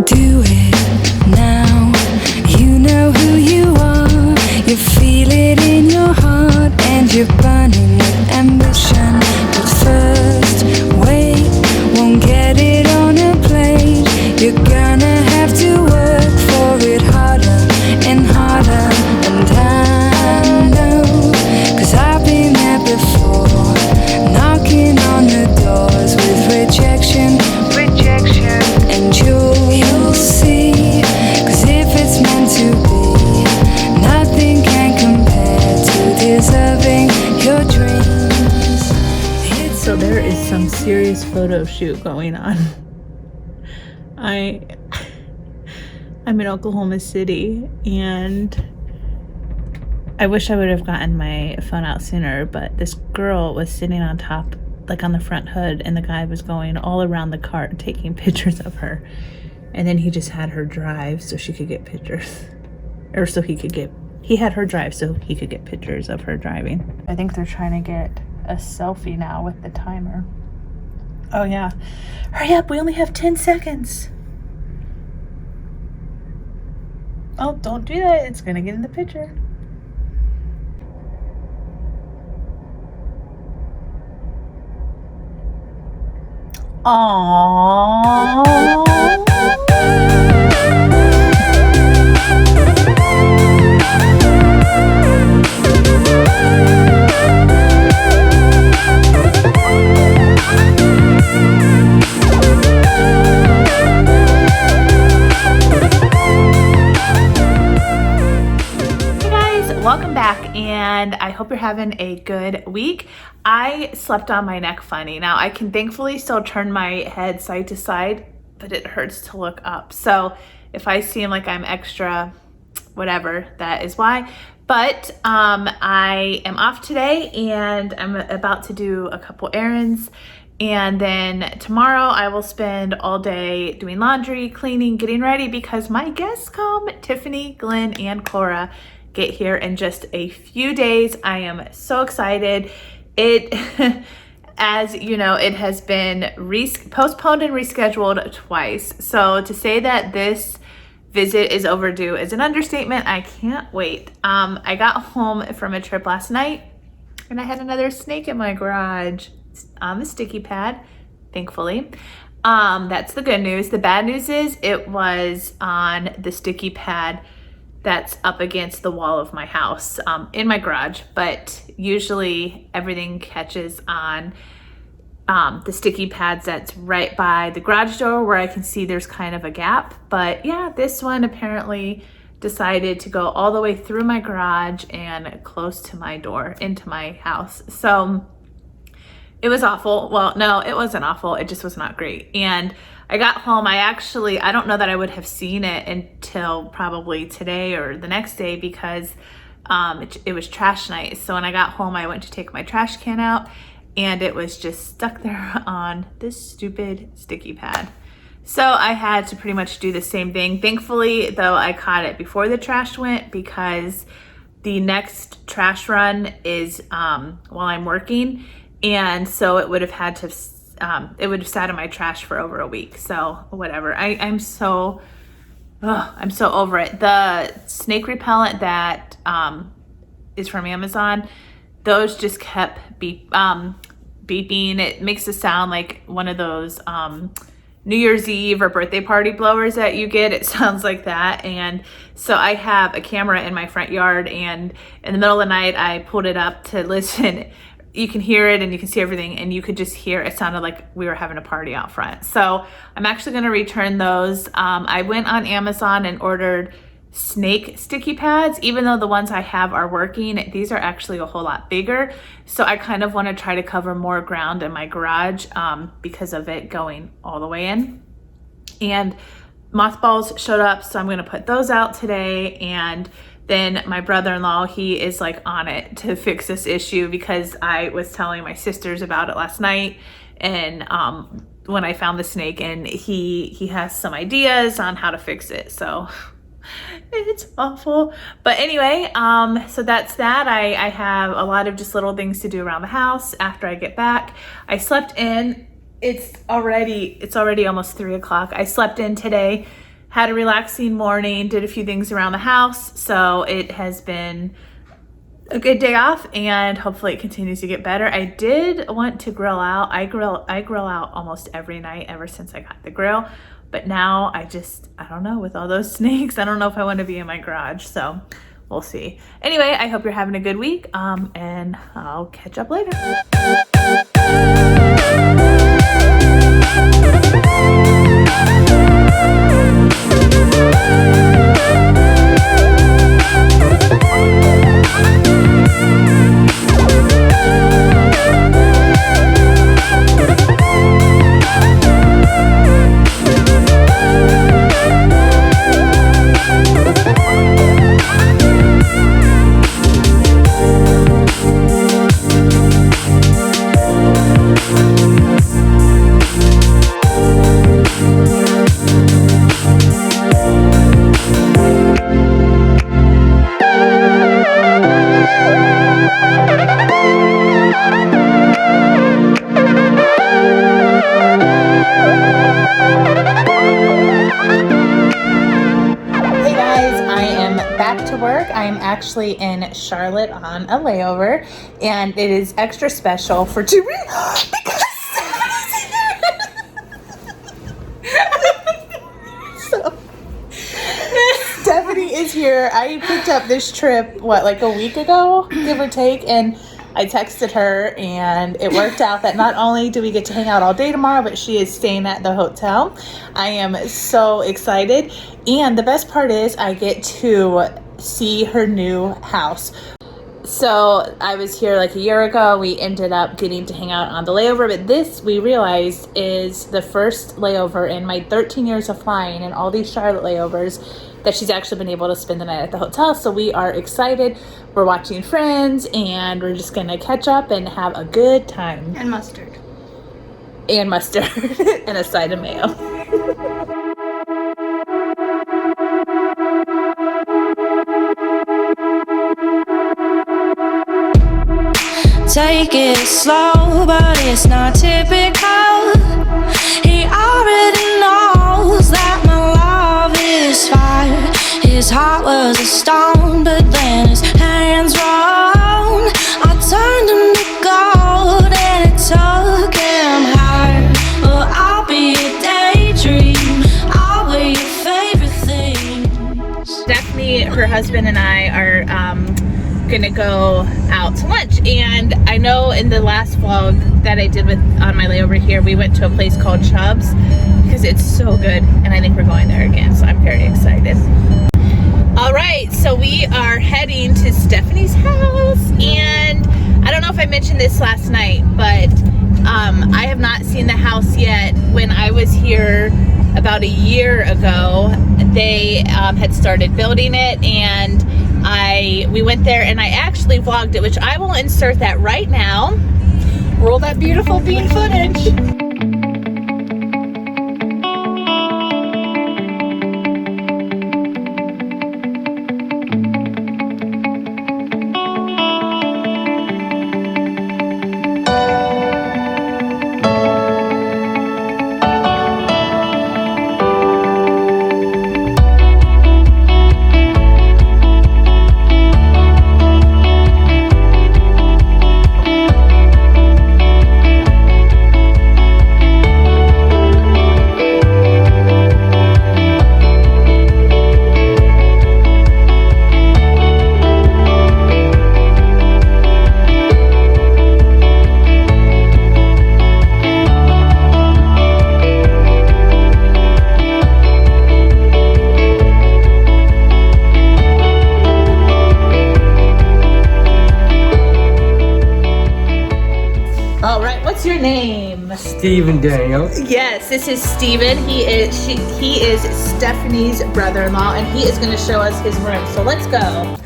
Do it now. You know who you are. You feel it in your heart, and you're burning with ambition. But first, wait, won't get it on a plate. You're gonna have to work for it harder and harder. And I know, 'cause I've been there before, knocking on the doors with rejection. And you'll see, 'cause if it's meant to be, nothing can compare to deserving your dreams. So there is some serious photo shoot going on. I'm in Oklahoma City, and I wish I would have gotten my phone out sooner, but this girl was sitting on top, like on the front hood, and the guy was going all around the cart taking pictures of her. And then he just had her drive so she could get pictures. Or so he had her drive so he could get pictures of her driving. I think they're trying to get a selfie now with the timer. Oh yeah. Hurry up, we only have 10 seconds. Oh, don't do that. It's gonna get in the picture. Aww. Welcome back, and I hope you're having a good week. I slept on my neck funny. Now I can thankfully still turn my head side to side, but it hurts to look up. So if I seem like I'm extra whatever, that is why. But I am off today, and I'm about to do a couple errands. And then tomorrow I will spend all day doing laundry, cleaning, getting ready, because my guests come. Tiffany, Glenn, and Cora get here in just a few days. I am so excited. It, as you know, it has been postponed and rescheduled twice. So to say that this visit is overdue is an understatement. I can't wait. I got home from a trip last night, and I had another snake in my garage on the sticky pad, thankfully. That's the good news. The bad news is it was on the sticky pad that's up against the wall of my house, in my garage, but usually everything catches on the sticky pads that's right by the garage door, where I can see there's kind of a gap. But yeah, this one apparently decided to go all the way through my garage and close to my door into my house. So it was awful. Well, no, it wasn't awful. It just was not great. And I got home, I don't know that I would have seen it until probably today or the next day, because it was trash night. So when I got home, I went to take my trash can out, and it was just stuck there on this stupid sticky pad. So I had to pretty much do the same thing. Thankfully, though, I caught it before the trash went, because the next trash run is while I'm working. And so it would have had to it would have sat in my trash for over a week. So whatever. I'm so over it. The snake repellent that is from Amazon, those just kept beeping. It makes it sound like one of those New Year's Eve or birthday party blowers that you get. It sounds like that. And so I have a camera in my front yard, and in the middle of the night I pulled it up to listen. You can hear it and you can see everything, and you could just hear it sounded like we were having a party out front. So I'm actually going to return those. I went on Amazon and ordered snake sticky pads. Even though the ones I have are working, these are actually a whole lot bigger. So I kind of want to try to cover more ground in my garage because of it going all the way in. And mothballs showed up, so I'm going to put those out today. And then my brother-in-law, he is like on it to fix this issue, because I was telling my sisters about it last night, and when I found the snake, and he has some ideas on how to fix it. So it's awful. But anyway, so that's that. I have a lot of just little things to do around the house after I get back. I slept in. It's already almost 3 o'clock. I slept in today had a relaxing morning, did a few things around the house. So it has been a good day off, and hopefully it continues to get better. I did want to grill out. I grill out almost every night ever since I got the grill. But now I don't know, with all those snakes, I don't know if I want to be in my garage. So we'll see. Anyway, I hope you're having a good week, and I'll catch up later. Actually in Charlotte on a layover, and it is extra special for two reasons because so Stephanie is here. I picked up this trip like a week ago, give or take, and I texted her, and it worked out that not only do we get to hang out all day tomorrow, but she is staying at the hotel. I am so excited, and the best part is I get to see her new house. So I was here like a year ago. We ended up getting to hang out on the layover, but this, we realized, is the first layover in my 13 years of flying and all these Charlotte layovers that she's actually been able to spend the night at the hotel. So we are excited. We're watching Friends, and we're just gonna catch up and have a good time. And mustard. And mustard. And a side of mayo. Take it slow, but it's not typical. He already knows that my love is fire. His heart was a stone, but then his hands rolled. I turned him to gold, and it took him higher. But I'll be a daydream. I'll be your favorite thing. Stephanie, her husband, and I are gonna go out to lunch, and I know in the last vlog that I did on my layover here, we went to a place called Chubb's because it's so good, and I think we're going there again, so I'm very excited. All right, so we are heading to Stephanie's house, and I don't know if I mentioned this last night, but I have not seen the house yet. When I was here about a year ago, they had started building it, and we went there, and I actually vlogged it, which I will insert that right now. Roll that beautiful bean footage. Steven Daniels. Yes, this is Steven. He is Stephanie's brother-in-law, and he is going to show us his room. So let's go.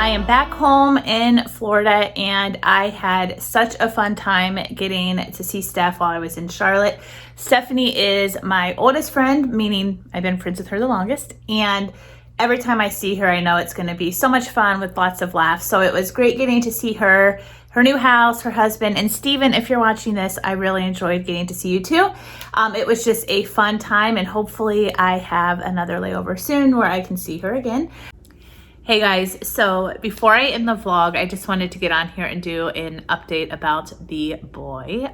I am back home in Florida, and I had such a fun time getting to see Steph while I was in Charlotte. Stephanie is my oldest friend, meaning I've been friends with her the longest, and every time I see her, I know it's going to be so much fun with lots of laughs. So it was great getting to see her, her new house, her husband, and Steven, if you're watching this, I really enjoyed getting to see you too. It was just a fun time, and hopefully I have another layover soon where I can see her again. Hey guys, so before I end the vlog, I just wanted to get on here and do an update about the boy.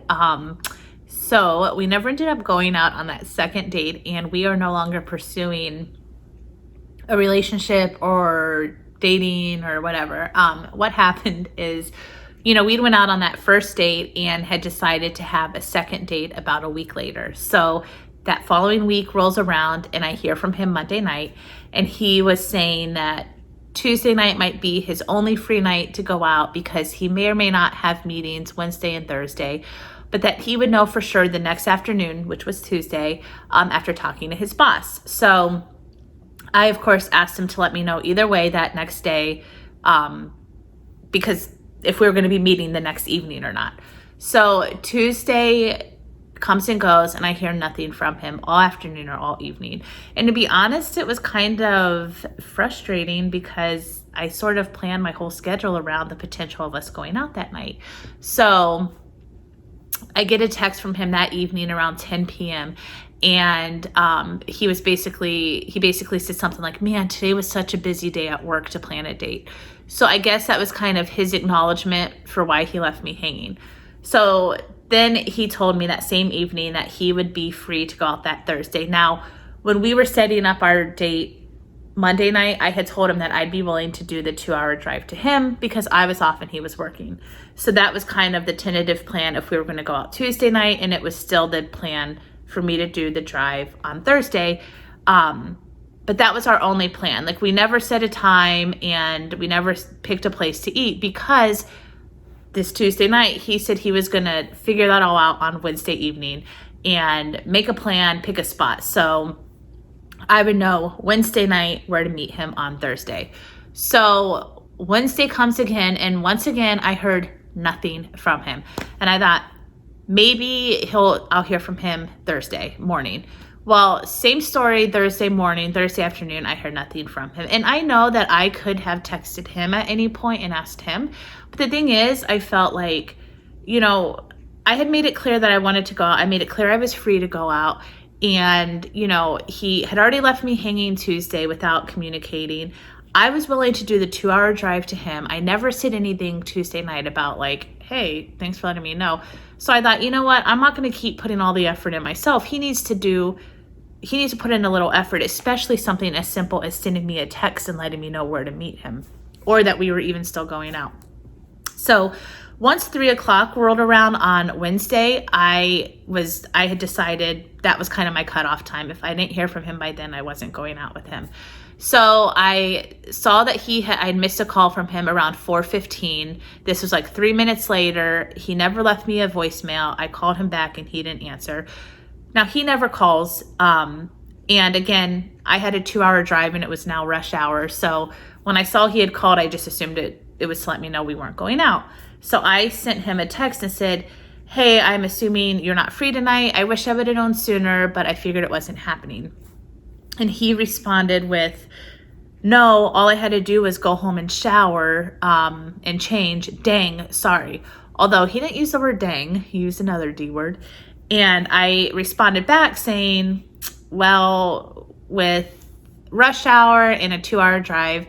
So we never ended up going out on that second date, and we are no longer pursuing a relationship or dating or whatever. What happened is, we went out on that first date and had decided to have a second date about a week later. So that following week rolls around and I hear from him Monday night, and he was saying that Tuesday night might be his only free night to go out because he may or may not have meetings Wednesday and Thursday, but that he would know for sure the next afternoon, which was Tuesday, after talking to his boss. So I, of course, asked him to let me know either way that next day, because if we were going to be meeting the next evening or not. So Tuesday comes and goes, and I hear nothing from him all afternoon or all evening. And to be honest, it was kind of frustrating because I sort of planned my whole schedule around the potential of us going out that night. So I get a text from him that evening around 10 p.m. and he basically said something like, "Man, today was such a busy day at work to plan a date." So I guess that was kind of his acknowledgement for why he left me hanging. So then he told me that same evening that he would be free to go out that Thursday. Now, when we were setting up our date Monday night, I had told him that I'd be willing to do the 2-hour drive to him because I was off and he was working. So that was kind of the tentative plan if we were going to go out Tuesday night, and it was still the plan for me to do the drive on Thursday. But that was our only plan. Like, we never set a time and we never picked a place to eat because this Tuesday night, he said he was going to figure that all out on Wednesday evening and make a plan, pick a spot. So I would know Wednesday night where to meet him on Thursday. So Wednesday comes again, and once again, I heard nothing from him. And I thought, maybe I'll hear from him Thursday morning. Well, same story, Thursday morning, Thursday afternoon, I heard nothing from him. And I know that I could have texted him at any point and asked him. But the thing is, I felt like, I had made it clear that I wanted to go out. I made it clear I was free to go out. And, he had already left me hanging Tuesday without communicating. I was willing to do the 2-hour drive to him. I never said anything Tuesday night about like, "Hey, thanks for letting me know." So I thought, you know what? I'm not going to keep putting all the effort in myself. He needs to put in a little effort, especially something as simple as sending me a text and letting me know where to meet him, or that we were even still going out. So once 3 o'clock rolled around on Wednesday, I had decided that was kind of my cutoff time. If I didn't hear from him by then, I wasn't going out with him. So I saw that I'd missed a call from him around 4:15. This was like 3 minutes later. He never left me a voicemail. I called him back and he didn't answer. Now, he never calls. And again, I had a 2-hour drive and it was now rush hour. So when I saw he had called, I just assumed it was to let me know we weren't going out. So I sent him a text and said, "Hey, I'm assuming you're not free tonight. I wish I would have known sooner, but I figured it wasn't happening." And he responded with, "No, all I had to do was go home and shower and change. Dang, sorry." Although he didn't use the word dang, he used another D word. And I responded back saying, "Well, with rush hour and a 2-hour drive,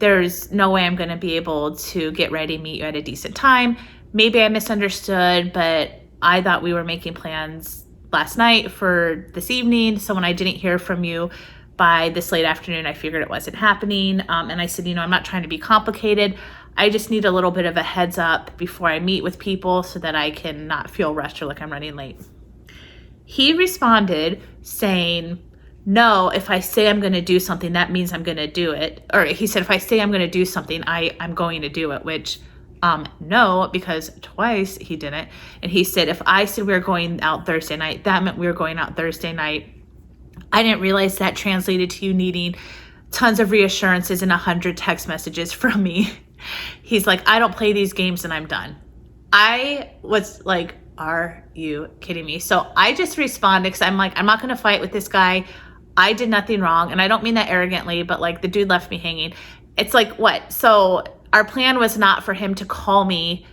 there's no way I'm going to be able to get ready, meet you at a decent time. Maybe I misunderstood, but I thought we were making plans last night for this evening. So when I didn't hear from you by this late afternoon, I figured it wasn't happening." And I said, "I'm not trying to be complicated. I just need a little bit of a heads up before I meet with people so that I can not feel rushed or like I'm running late." He responded saying, "No, if I say I'm going to do something, that means I'm going to do it." Or he said, "If I say I'm going to do something, I'm going to do it," which no, because twice he didn't. And he said, "If I said we were going out Thursday night, that meant we were going out Thursday night. I didn't realize that translated to you needing tons of reassurances and 100 text messages from me. He's like, I don't play these games and I'm done. I was like, are you kidding me? So I just responded because I'm like, I'm not going to fight with this guy. I did nothing wrong. And I don't mean that arrogantly, but like the dude left me hanging. It's like, what? So our plan was not for him to call me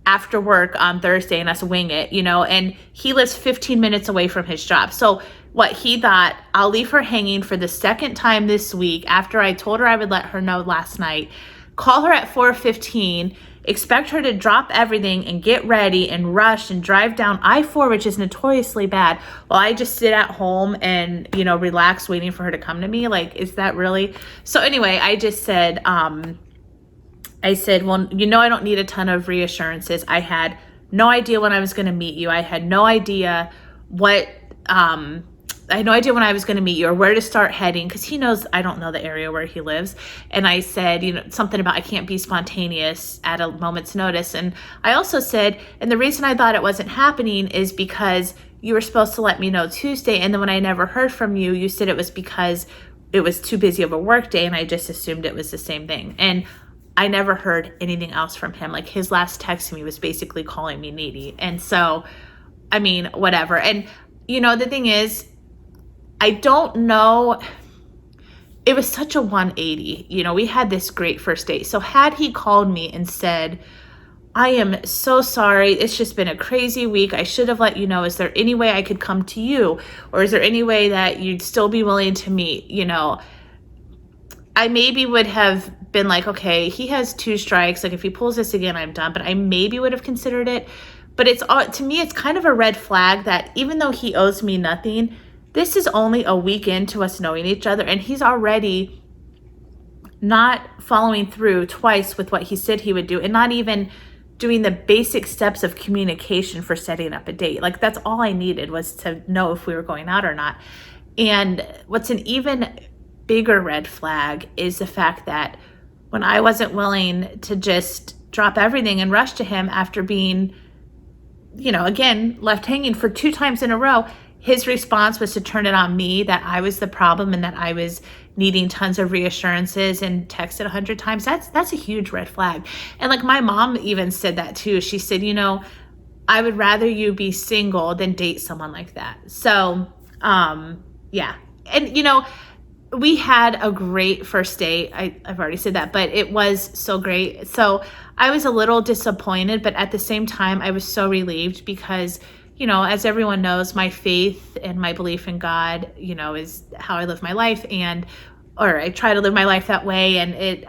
after work on Thursday and us wing it, you know, and he lives 15 minutes away from his job. So what he thought, I'll leave her hanging for the second time this week after I told her I would let her know last night, call her at 4:15, expect her to drop everything and get ready and rush and drive down I-4, which is notoriously bad, while I just sit at home and, you know, relax waiting for her to come to me. Like, is that really? So anyway, I just said, well, you know, I don't need a ton of reassurances. I had no idea when I was going to meet you. I had no idea I had no idea when I was going to meet you or where to start heading, because he knows I don't know the area where he lives. And I said, you know, something about I can't be spontaneous at a moment's notice. And I also said, and the reason I thought it wasn't happening is because you were supposed to let me know Tuesday. And then when I never heard from you, you said it was because it was too busy of a work day. And I just assumed it was the same thing. And I never heard anything else from him. Like, his last text to me was basically calling me needy. And so, I mean, whatever. And, you know, the thing is, I don't know. It was such a 180. You know, we had this great first date. So had he called me and said, I am so sorry, it's just been a crazy week, I should have let you know, is there any way I could come to you? Or is there any way that you'd still be willing to meet? You know, I maybe would have been like, okay, he has 2 strikes. Like, if he pulls this again, I'm done. But I maybe would have considered it. But it's, to me, it's kind of a red flag that even though he owes me nothing, this is only a week into us knowing each other, and he's already not following through twice with what he said he would do, and not even doing the basic steps of communication for setting up a date. Like, that's all I needed, was to know if we were going out or not. And what's an even bigger red flag is the fact that when I wasn't willing to just drop everything and rush to him after being, you know, again, left hanging for 2 times in a row, his response was to turn it on me, that I was the problem and that I was needing tons of reassurances and texted 100 times. That's a huge red flag. And like, my mom even said that too. She said, you know, I would rather you be single than date someone like that. So, yeah. And, you know, we had a great first date. I've already said that, but it was so great. So I was a little disappointed, but at the same time, I was so relieved because, you know, as everyone knows, my faith and my belief in God, you know, is how I live my life, or I try to live my life that way. And it,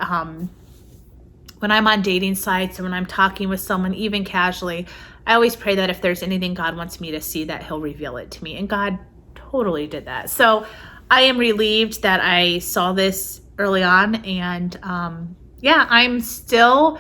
when I'm on dating sites and when I'm talking with someone, even casually, I always pray that if there's anything God wants me to see, that he'll reveal it to me. And God totally did that. So I am relieved that I saw this early on. And yeah, I'm still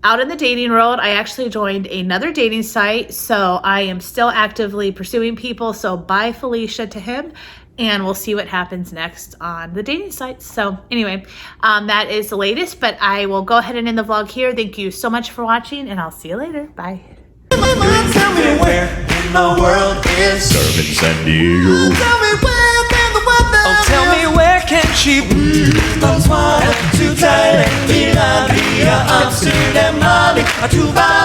out in the dating world. I actually joined another dating site, so I am still actively pursuing people. So bye, Felicia, to him, and we'll see what happens next on the dating sites. So anyway, that is the latest, but I will go ahead and end the vlog here. Thank you so much for watching, and I'll see you later. Bye. Tell me where in the world is Surfing San Diego. Tell me where can the weather. Oh, tell me where can she be? From Swan to Thailand, Amsterdam, Bali, to Bali.